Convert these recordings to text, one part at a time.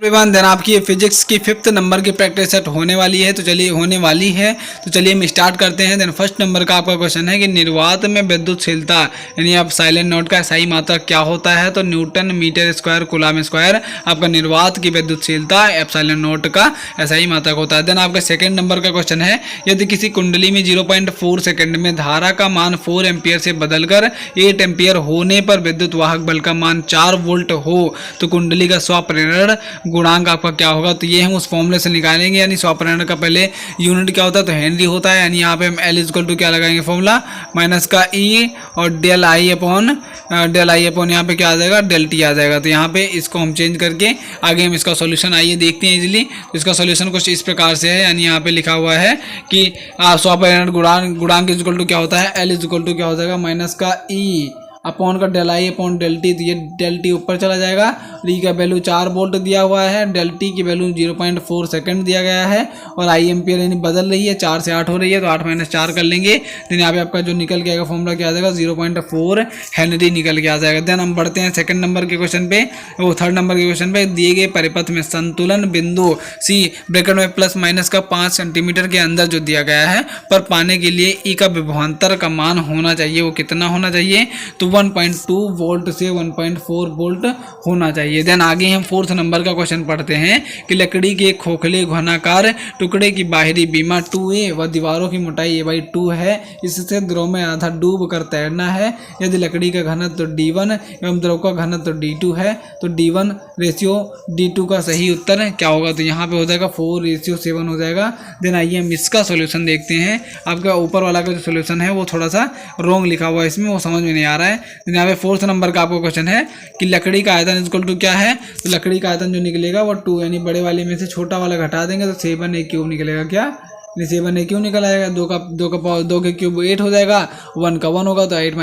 Everyone, then आपकी ये physics की 5th नंबर की प्रैक्टिस सेट होने वाली है। तो चलिए हम स्टार्ट करते हैं। देन फर्स्ट नंबर का आपका क्वेश्चन है कि निर्वात में विद्युतशीलता यानी आप साइलेंट नोट का SI मात्रक क्या होता है। तो newton metre square coulomb square आपका निर्वात की विद्युतशीलता एप्सिलॉन नोट का SI मात्रक होता है। देन आपका सेकंड नंबर का क्वेश्चन है, यदि किसी कुंडली में 0.4 सेकंड में धारा का मान 4 एम्पियर से बदलकर 8 एम्पियर होने पर विद्युत वाहक बल का मान 4 वोल्ट हो तो कुंडली का स्वप्रेरण गुणांक आपका क्या होगा। तो ये हम उस फॉर्मूले से निकालेंगे। यानी स्वप्रेरण का पहले यूनिट क्या होता है, तो हेनरी होता है। यानी यहाँ पे हम L इक्वल टू क्या लगाएंगे, फॉर्मूला माइनस का E और डेल आई अपॉन यहाँ पे क्या आ जाएगा, डेल टी आ जाएगा। तो यहाँ पे इसको हम चेंज करके आगे हम इसका सॉल्यूशन आइए देखते हैं इजीली। तो इसका सॉल्यूशन कुछ इस प्रकार से है। यानी यहाँ पे लिखा हुआ है कि स्वप्रेरण गुणांक इक्वल टू क्या होता है, L इक्वल टू क्या हो जाएगा, माइनस का E अपॉन का del I upon del t. तो ये डेल टी ऊपर चला जाएगा। ई का वैल्यू 4 वोल्ट दिया हुआ है, डेल टी की वैल्यू 0.4 सेकंड दिया गया है और आई एम्पियर यानी बदल रही है, 4 से 8 हो रही है। तो 8 - 4 कर लेंगे। देन यहाँ पे आपका जो निकल के आएगा फॉर्मूला क्या आ जाएगा, 0.4 हेनरी निकल के आ जाएगा। देन हम बढ़ते हैं सेकंड नंबर के क्वेश्चन पे। वो थर्ड नंबर के क्वेश्चन पे, दिए गए परिपथ में संतुलन बिंदु सी ब्रैकेट में प्लस माइनस का 5 सेंटीमीटर के अंदर जो दिया गया है पर पाने के लिए ई का विभवांतर का मान होना चाहिए। वो कितना होना चाहिए, तो 1.2 वोल्ट से 1.4 वोल्ट होना चाहिए। देन आगे हम फोर्थ नंबर का क्वेश्चन पढ़ते हैं कि लकड़ी के खोखले घनाकार टुकड़े की बाहरी बीमा 2a व दीवारों की मोटाई a/2 है। इससे द्रव में आधा डूब कर तैरना है। यदि लकड़ी का घनत्व d1 एवं द्रव का घनत्व d2 है तो d1 रेशियो d2 का सही उत्तर क्या होगा। तो यहाँ पे हो जाएगा 4:7 हो जाएगा। देन आइए हम इसका सोल्यूशन देखते हैं। आपका ऊपर वाला का जो सोल्यूशन है वो थोड़ा सा रॉन्ग लिखा हुआ है, इसमें वो समझ में नहीं आ रहा है। यहाँ पे फोर्थ नंबर का आपको क्वेश्चन है कि लकड़ी का आयतन इक्वल टू क्या है। तो लकड़ी का आयतन जो निकलेगा वो 2 यानी बड़े वाले में से छोटा वाला घटा देंगे तो 7a³ निकलेगा। क्या 7a³ निकल आएगा। 2 के क्यूब 8 हो जाएगा, 1 का 1 होगा तो 8 -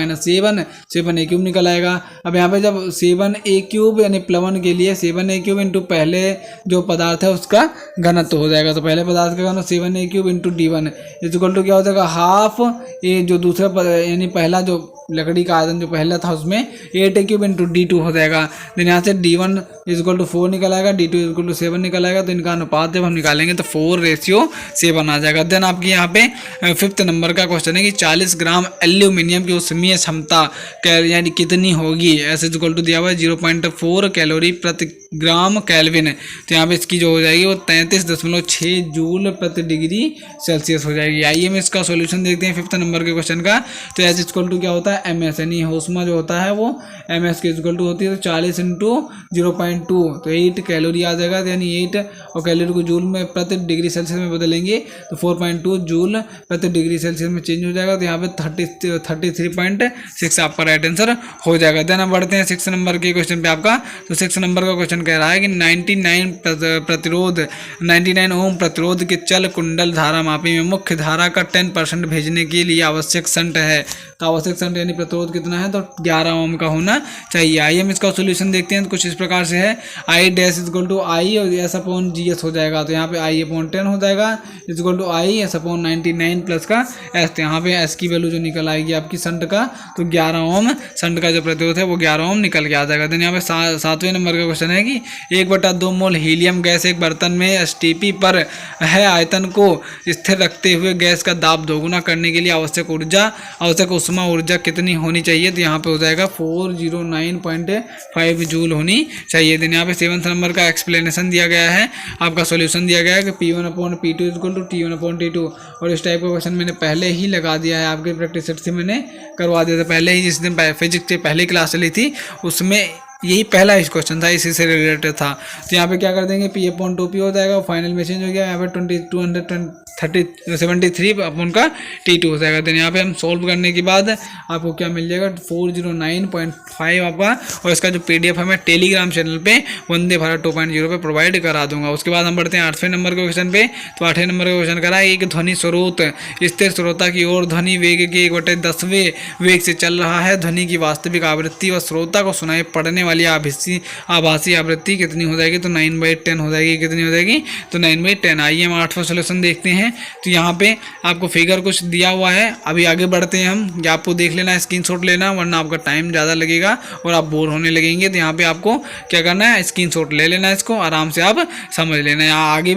7a³ निकल आएगा। अब यहाँ पे जब 7a³ यानी प्लवन के लिए 7a³ इंटू पहले जो पदार्थ है उसका घनत्व हो जाएगा। तो पहले पदार्थ का घनत्व 7a³ into d1 equal to क्या हो जाएगा, हाफ ये जो दूसरा यानी पहला जो लकड़ी का आयतन जो पहला था उसमें 8a³ इंटू d2 हो जाएगा। देन यहाँ से d1 इक्वल टू 4 निकल आएगा, d2 इक्वल टू 7 निकल आएगा। तो इनका अनुपात जब हम निकालेंगे तो 4:7 आ जाएगा। देन आपकी यहाँ पे फिफ्थ नंबर का क्वेश्चन है कि 40 ग्राम एल्यूमिनियम की ऊष्मीय क्षमता यानी कितनी होगी। ऐसे इक्वल टू दिया हुआ है 0.4 कैलोरी प्रति ग्राम केल्विन। तो यहाँ पे इसकी जो हो जाएगी वो 33.6 जूल प्रति डिग्री सेल्सियस हो जाएगी। आइए हम इसका सॉल्यूशन देखते हैं फिफ्थ नंबर के क्वेश्चन का। तो एच इक्वल टू क्या होता है, ms यानी ऊष्मा जो होता है वो ms के इक्वल टू होती है। तो 40 इंटू 0.2 तो 8 कैलोरी आ जाएगा। यानी 8 और कैलोरी को जूल में प्रति डिग्री सेल्सियस में बदलेंगे तो 4.2 जूल प्रति डिग्री सेल्सियस में चेंज हो जाएगा। तो यहाँ पे 33.6 आपका राइट आंसर हो जाएगा। देन हम बढ़ते हैं 6 नंबर के क्वेश्चन पे आपका। तो 6 नंबर का क्वेश्चन कह रहा है कि 99 ओम प्रतिरोध के चल कुंडल धारा मापी में मुख्य धारा का 10% भेजने के लिए आवश्यक शंट है। तो आवश्यक शंट यानी प्रतिरोध कितना है, तो 11 ओम का होना चाहिए। आइए हम इसका सोल्यूशन देखते हैं। तो कुछ इस प्रकार से है, I dash equal to I और S अपॉन GS हो जाएगा। तो यहाँ पे I अपॉन 10 हो जाएगा equal to I S upon 99 plus का S। तो यहाँ पे S की वैल्यू जो निकल आएगी आपकी शंट का, तो 11 ओम शंट का जो प्रतिरोध है वो 11 ओम निकल के आ जाएगा। देन यहाँ पे 7वें नंबर का क्वेश्चन है कि 1/2 मोल हीलियम गैस एक बर्तन में STP पर है। आयतन को स्थिर रखते हुए गैस का दाब दोगुना करने के लिए आवश्यक उष्मा ऊर्जा कितनी होनी चाहिए। तो यहाँ पे हो जाएगा 409.5 जूल होनी चाहिए। देन यहाँ पे 7th नंबर का एक्सप्लेनेशन दिया गया है, आपका सॉल्यूशन दिया गया है कि P1 upon P2 equal to T1 upon T2। और इस टाइप का क्वेश्चन मैंने पहले ही लगा दिया है, आपके प्रैक्टिस सेट से मैंने करवा दिया था पहले ही। जिस दिन फिजिक्स की पहली क्लास चली थी उसमें यही पहला इस क्वेश्चन था, इसी से रिलेटेड था। तो यहाँ पे क्या कर देंगे, P अपॉन 2P हो जाएगा। फाइनल में चेंज हो गया, यहाँ पे 73 अपॉन का T2 हो जाएगा। देन यहाँ पे हम सॉल्व करने के बाद आपको क्या मिल जाएगा, 409.5 आपका। और इसका जो PDF है मैं टेलीग्राम चैनल पे वंदे भारत 2.0 पे प्रोवाइड करा दूंगा। उसके बाद हम बढ़ते हैं 8वें नंबर के क्वेश्चन पे। तो 8वें नंबर का क्वेश्चन करा है, एक ध्वनि स्रोत स्थिर श्रोता की ओर ध्वनि वेग के 1/10वें वेग से चल रहा है। ध्वनि की वास्तविक आवृत्ति व श्रोता को सुनाई पड़ने वाली आभासी आवृत्ति कितनी हो जाएगी, तो 9/10 हो जाएगी। कितनी हो जाएगी, तो 9/10। आइए हम 8वां सोल्यूशन देखते हैं। तो यहाँ पे आपको फिगर कुछ दिया हुआ है। अभी आगे बढ़ते हैं हम, या आपको देख लेना, स्क्रीनशॉट लेना, वरना आपका टाइम ज़्यादा लगेगा और आप बोर होने लगेंगे। तो यहाँ पे आपको क्या करना है, स्क्रीनशॉट ले लेना, इसको आराम से आप समझ लेना। यहाँ आगे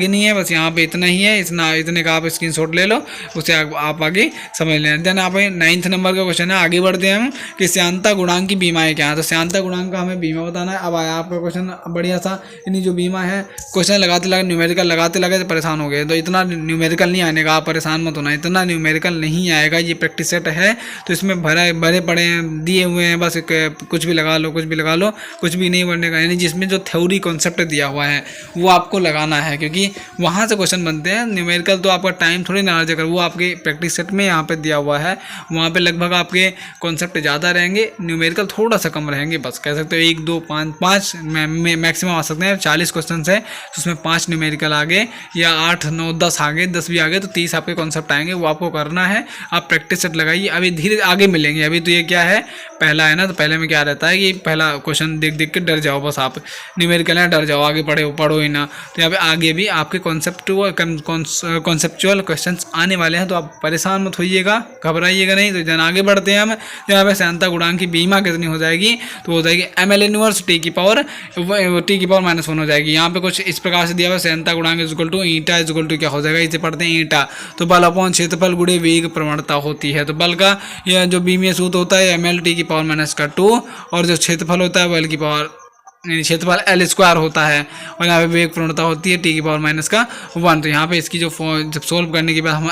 नहीं है, बस यहाँ पे इतना ही है, इतने का आप स्क्रीनशॉट ले लो, उसे आप आगे समझ लेना। देन आप 9th नंबर का क्वेश्चन है। आगे बढ़ते हैं हम कि श्यानता गुणांक की बीमाएं क्या है। तो श्यानता गुणांक का हमें बीमा बताना है। अब आया आपका क्वेश्चन बढ़िया सा। यानी जो बीमा है, क्वेश्चन लगाते न्यूमेरिकल लगाते तो परेशान हो गए। तो इतना न्यूमेरिकल नहीं आने का, आप परेशान मत होना, इतना न्यूमेरिकल नहीं आएगा। ये प्रैक्टिस सेट है तो इसमें भरे पड़े हैं, दिए हुए हैं, बस कुछ भी लगा लो, कुछ भी नहीं बनने का। यानी जिसमें जो थ्योरी कॉन्सेप्ट दिया हुआ है वो आपको लगाना है, क्योंकि वहाँ से क्वेश्चन बनते हैं। न्यूमेरिकल तो आपका टाइम थोड़ी ना अर्ज कर, वो आपके प्रैक्टिस सेट में यहाँ पे दिया हुआ है। वहाँ पे लगभग आपके कॉन्सेप्ट ज़्यादा रहेंगे, न्यूमेरिकल थोड़ा सा कम रहेंगे। बस कह सकते हो 1 2 5 मैक्सिमम आ सकते हैं। 40 क्वेश्चन है तो उसमें 5 न्यूमेरिकल आ गए, या 8 9 10 आ गए, 10 भी आ गए, तो 30 आपके कॉन्सेप्ट आएंगे। वो आपको करना है, आप प्रैक्टिस सेट लगाइए। अभी धीरे आगे मिलेंगे। अभी तो ये क्या है, पहला है ना, तो पहले में क्या रहता है कि पहला क्वेश्चन देख के डर जाओ, बस आप न्यूमेरिकल है डर जाओ, आगे पढ़ो ही ना। तो यहाँ पे आगे भी आपके कॉन्सेप्चुअल क्वेश्चंस आने वाले हैं, तो आप परेशान मत होइएगा, घबराइएगा नहीं। तो जन आगे बढ़ते हैं हम। यहाँ पे श्यानता गुणांक की बीमा कितनी हो जाएगी, तो हो जाएगी ml इनवर्स t की पावर -1 हो जाएगी। यहाँ पे कुछ इस प्रकार से दिया हुआ, श्यानता गुणांक equal to eta equal to क्या हो जाएगा, इसे पढ़ते हैं ईटा। तो बल अपॉन क्षेत्रफल गुणे वेग प्रवणता होती है। तो बल का यह जो बीमीय सूत्र होता है ml t की पावर -2, और जो क्षेत्रफल होता है बल की पावर क्षेत्रफल L² होता है, और यहाँ पे वेग प्रवणता होती है t की पावर -1। तो यहाँ पे इसकी जब सोल्व करने के बाद हम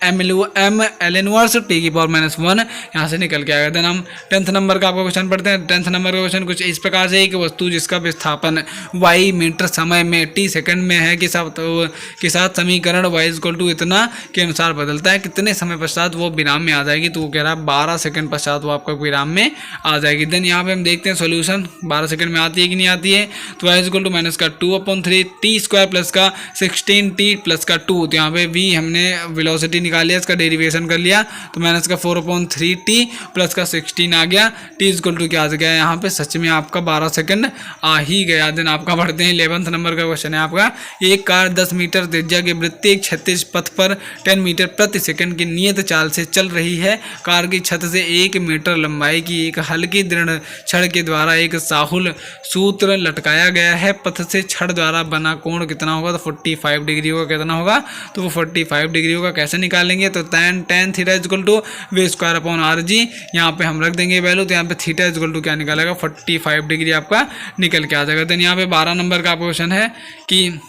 ml इनवर्स t की पावर -1 यहाँ से निकल के आएगा। देन हम 10th नंबर का आपका क्वेश्चन पढ़ते हैं। 10th नंबर का क्वेश्चन कुछ इस प्रकार से है कि वस्तु जिसका विस्थापन y मीटर समय में t सेकंड में है के साथ समीकरण y = इतना के अनुसार बदलता है, कितने समय पश्चात वो विराम में आ जाएगी। तो वो कह रहा है 12 सेकंड पश्चात वो आपका विराम में आ जाएगी। देन यहाँ पे हम देखते हैं सोल्यूशन 12 सेकंड में आती है कि नहीं आती है। तो y = -2/3 t² प्लस का 16t प्लस का 2। तो यहाँ पे v हमने वेलोसिटी निकाल लिया, इसका डेरिवेशन कर लिया, तो -4/3t प्लस का 16 आ गया। t = क्या आ गया यहाँ पे, सच में आपका 12 सेकंड आ ही गया। दिन आपका बढ़ते हैं 11th नंबर का क्वेश्चन है आपका। एक कार 10 मीटर त्रिज्या के वृत्तीय क्षैतिज पथ पर 10 मीटर प्रति सेकंड की नियत चाल से चल रही है। कार की छत से 1 मीटर लंबाई की एक हल्की दृढ़ छड़ के द्वारा एक साहुल सूत्र लटकाया गया है। पथ से छड़ द्वारा बना कोण कितना होगा, तो 45 डिग्री होगा। कितना होगा, तो वो 45 डिग्री होगा। कैसे निकालेंगे, तो tan थीटा = v²/rg यहाँ पे हम रख देंगे वैल्यू। तो यहाँ पे थीटा = क्या निकालेगा, 45 डिग्री आपका निकल के आ जाएगा। देन यहाँ पे 12 नंबर का क्वेश्चन है कि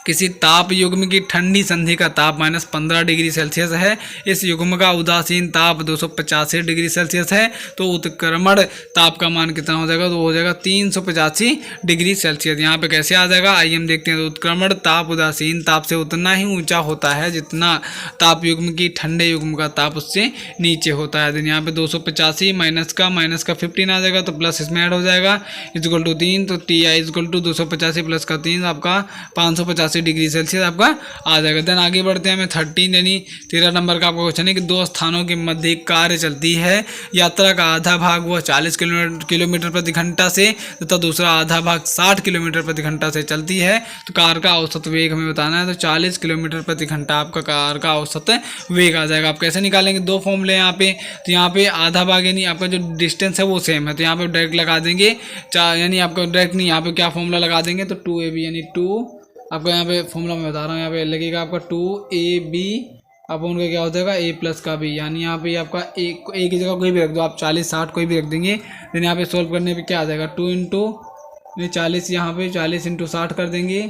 किसी ताप युग्म की ठंडी संधि का ताप -15 डिग्री सेल्सियस है। इस युग्म का उदासीन ताप 285 डिग्री सेल्सियस है। तो उत्क्रमण ताप का मान कितना हो जाएगा, तो हो जाएगा 385 डिग्री सेल्सियस। यहाँ पे कैसे आ जाएगा, आइए हम देखते हैं। तो उत्क्रमण ताप उदासीन ताप से उतना ही ऊंचा होता है जितना ताप युग्म की ठंडे युग्म का ताप उससे नीचे होता है। यहाँ पे 285 माइनस का 15 आ जाएगा, तो प्लस इसमें ऐड हो जाएगा =3। तो TI = 285 प्लस का 3 आपका 585 डिग्री सेल्सियस आपका आ जाएगा। देन आगे बढ़ते हैं हमें 13 नंबर का आपका क्वेश्चन है कि दो स्थानों के मध्य एक कार चलती है। यात्रा का आधा भाग वह 40 किलोमीटर प्रति घंटा से तथा दूसरा आधा भाग 60 किलोमीटर प्रति घंटा से चलती है। तो कार का औसत वेग हमें बताना है। तो 40 किलोमीटर प्रति घंटा आपका कार का औसत वेग आ जाएगा। आप कैसे निकालेंगे, दो फॉर्मूले यहाँ पे। तो यहाँ पे आधा भाग यानी आपका जो डिस्टेंस है वो सेम है, तो यहाँ पे डायरेक्ट लगा देंगे। यानी आपका डायरेक्ट नहीं, यहाँ पे क्या फॉर्मूला लगा देंगे, तो 2ab यानी 2 आपका यहाँ पे फॉर्मूला मैं बता रहा हूँ, यहाँ पे लगेगा आपका 2ab अपॉन का क्या हो जाएगा a प्लस का b। यानी यहाँ पे आपका एक की जगह कोई भी रख दो आप, 40 60 कोई भी रख देंगे। देन यहाँ पे सोल्व करने पे क्या आ जाएगा, 2 × 40 यहाँ पे 40 × 60 कर देंगे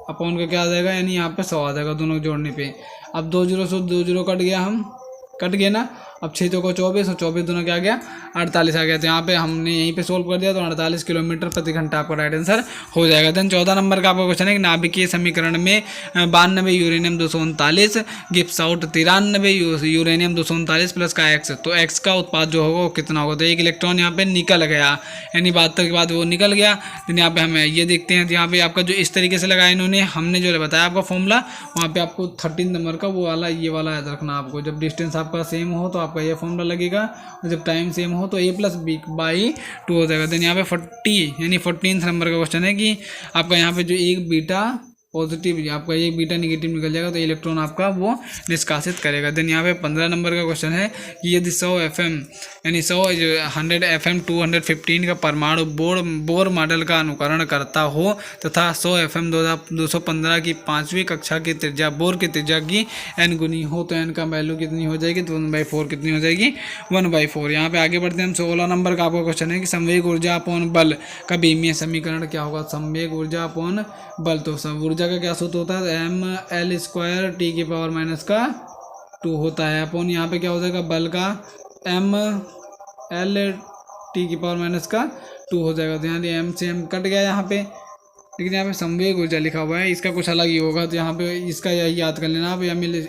अपॉन का क्या आ जाएगा, यानी यहाँ पे 100 आ जाएगा दोनों जोड़ने पे। अब 2 0 से 2 0 कट गया ना। अब 6 चौको 24 और 24 दोनों क्या आ गया, 48 आ गया। तो यहाँ पे हमने यहीं पे सोल्व कर दिया, तो 48 किलोमीटर प्रति घंटा आपका राइट आंसर हो जाएगा। देन 14 नंबर का आपका क्वेश्चन है कि नाभिकीय समीकरण में 92 uranium 239 Gibbs out 93 uranium 239 plus का x। तो x का उत्पाद जो होगा वो कितना होगा, तो एक इलेक्ट्रॉन यहाँ पे निकल गया, यानी 72 के बाद वो निकल गया। देन यहाँ पे हमें ये देखते हैं, तो यहाँ पे आपका जो इस तरीके से लगाया इन्होंने, हमने जो बताया आपका फॉर्मूला, वहाँ पे आपको 13 नंबर का वो वाला ये वाला याद रखना आपको। जब डिस्टेंस आपका सेम हो तो आपका ये फॉर्मूला लगेगा, और जब टाइम सेम हो तो a+b/2 हो जाएगा। देन यहाँ पे 40 यानी 14 नंबर का क्वेश्चन है कि आपका यहाँ पे जो एक बीटा पॉजिटिव आपका एक बीटा निगेटिव निकल जाएगा तो इलेक्ट्रॉन आपका वो निष्कासित करेगा। देन यहाँ पे 15 नंबर का क्वेश्चन है कि यदि 100 FM यानी 100 FM 215 का परमाणु बोर मॉडल का अनुकरण करता हो तथा 100 FM 215 की 5वीं कक्षा की त्रिज्या बोर की त्रिज्या की n गुनी हो तो n का वैल्यू कितनी हो जाएगी, तो 1/4 कितनी हो जाएगी, 1/4। यहाँ पे आगे बढ़ते हैं हम। 16 नंबर का आपका क्वेश्चन है कि संवेग ऊर्जा अपॉन बल का बीमीय समीकरण क्या होगा। संवेग ऊर्जा अपॉन बल, तो ऊर्जा का क्या सूत्र होता है, mL² T⁻² होता है अपॉन यहाँ पे क्या हो जाएगा बल का mL T⁻² हो जाएगा। तो यहाँ m से m कट गया यहाँ पे, लेकिन यहाँ पे संवेग ऊर्जा लिखा हुआ है, इसका कुछ अलग ही होगा, तो यहाँ पे इसका यही याद कर लेना आप, mL²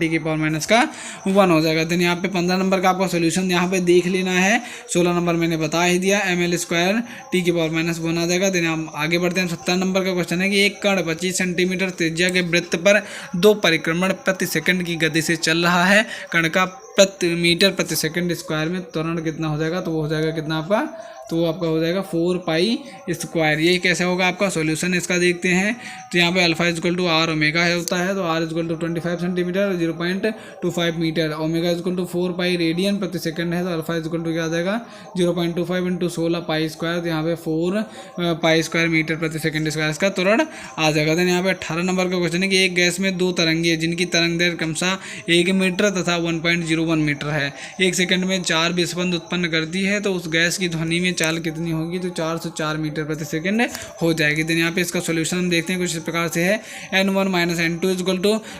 T⁻⁻1 हो जाएगा। देन यहाँ पे 15 नंबर का आपका सोल्यूशन यहाँ पे देख लेना है। 16 नंबर मैंने बता ही दिया, mL² T⁻⁻1 आ जाएगा। देन हम आगे बढ़ते हैं। 17 नंबर का क्वेश्चन है कि एक कण 25 सेंटीमीटर त्रिज्या के वृत्त पर 2 परिक्रमण प्रति सेकंड की गति से चल रहा है। कण का मीटर प्रति सेकंड स्क्वायर में त्वरण कितना हो जाएगा, तो वो हो जाएगा कितना आपका, तो वो आपका हो जाएगा 4π²। ये कैसे होगा आपका सॉल्यूशन इसका देखते हैं। तो यहाँ पे अल्फा = r ओमेगा होता है, तो r = 25 centimetre 0.25 metre, omega = 4π radian प्रति सेकंड है, तो अल्फा = क्या आ जाएगा 0.25 × 16π², तो यहाँ पे 4π² मीटर प्रति सेकंड स्क्वायर इसका त्वरण आ जाएगा। तो यहाँ पे 18 नंबर का क्वेश्चन है कि एक गैस में 2 तरंगे जिनकी तरंग दैर्घ्य क्रमशः 1 मीटर तथा 1.01 मीटर है, 1 सेकंड में 4 विस्पंद उत्पन्न करती है, तो उस गैस की ध्वनि में चाल कितनी होगी, तो 404 मीटर प्रति सेकंड हो जाएगी। देन यहाँ पे इसका सॉल्यूशन हम देखते हैं कुछ इस प्रकार से है, n1 - n2 =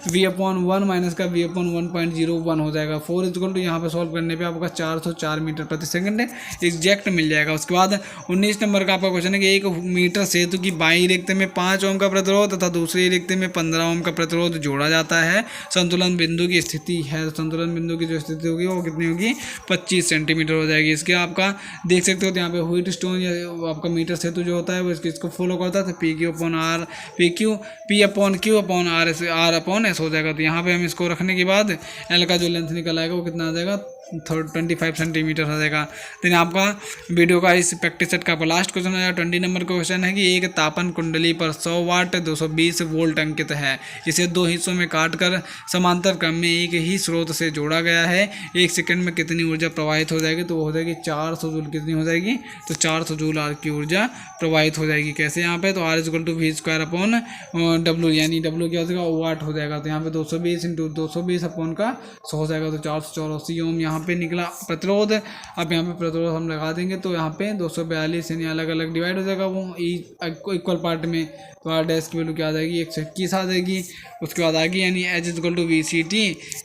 v/1 - का v/1.01 हो जाएगा। 4 यहाँ पे सॉल्व करने पे आपका 404 मीटर प्रति सेकंड एग्जैक्ट मिल जाएगा। उसके बाद 19 नंबर का आपका क्वेश्चन है कि 1 मीटर सेतु की बाईं रेखते में 5 ओम का प्रतिरोध तथा दूसरी रेखते में 15 ओम का प्रतिरोध जोड़ा जाता है। संतुलन बिंदु की स्थिति है, संतुलन बिंदु की जो स्थिति होगी वो कितनी होगी, 25 सेंटीमीटर हो जाएगी। इसके आपका देख सकते हो, यहाँ पे व्हीट स्टोन या आपका मीटर सेतु जो होता है वो इसको फॉलो करता है, तो PQ/R/S हो जाएगा। तो यहाँ पे हम इसको रखने के बाद L का जो लेंथ निकल आएगा वो कितना आ जाएगा, 25 सेंटीमीटर हो जाएगा। देन आपका वीडियो का इस प्रैक्टिस सेट का आपका लास्ट क्वेश्चन है 20 नंबर का क्वेश्चन है कि एक तापन कुंडली पर 100 वाट 220 वोल्ट अंकित है, इसे 2 हिस्सों में काटकर समांतर क्रम में एक ही स्रोत से जोड़ा गया है, 1 सेकंड में कितनी ऊर्जा प्रवाहित हो जाएगी, तो वो हो जाएगी 400 जूल। कितनी हो जाएगी, तो 400 जूल आर की ऊर्जा प्रवाहित हो जाएगी। कैसे यहाँ पे, तो R = v² W, यानी W क्या हो जाएगा, वाट हो जाएगा। तो यहाँ पे 220 × 220 अपॉन का 100 हो जाएगा, तो 484 ओम यहाँ पे निकला प्रतिरोध। अब यहाँ पे प्रतिरोध हम लगा देंगे तो यहाँ पे 242 यानी अलग अलग डिवाइड हो जाएगा वो इक्वल पार्ट में, तो R डैश की वैल्यू क्या आ जाएगी, 121 आ जाएगी। उसके बाद आगे यानी H = VCT,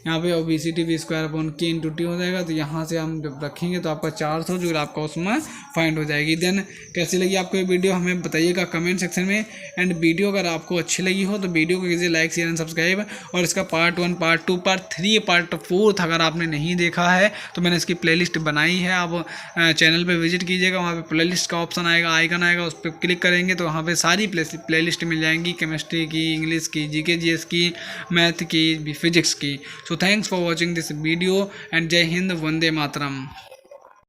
यहाँ पे VCT v² K × T हो जाएगा। तो यहाँ से हम जब रखेंगे तो आपका 400 जूल आपका उसमें फाइंड हो जाएगी। देन कैसी लगी आपको ये वीडियो हमें बताइएगा कमेंट सेक्शन में। एंड वीडियो अगर आपको अच्छी लगी हो तो वीडियो को कीजिए लाइक शेयर एंड सब्सक्राइब, और इसका पार्ट 1 पार्ट 2 पार्ट 3 पार्ट 4 अगर आपने नहीं देखा है तो मैंने इसकी प्लेलिस्ट बनाई है, आप चैनल पे विजिट कीजिएगा, वहाँ पे प्लेलिस्ट का ऑप्शन आएगा, आइकन आएगा, उस पर क्लिक करेंगे तो वहाँ पे सारी प्लेलिस्ट मिल जाएंगी, केमिस्ट्री की, इंग्लिश की, GK GS की, मैथ की, फिजिक्स की। So thanks for watching this video and जय हिंद, वंदे मातरम।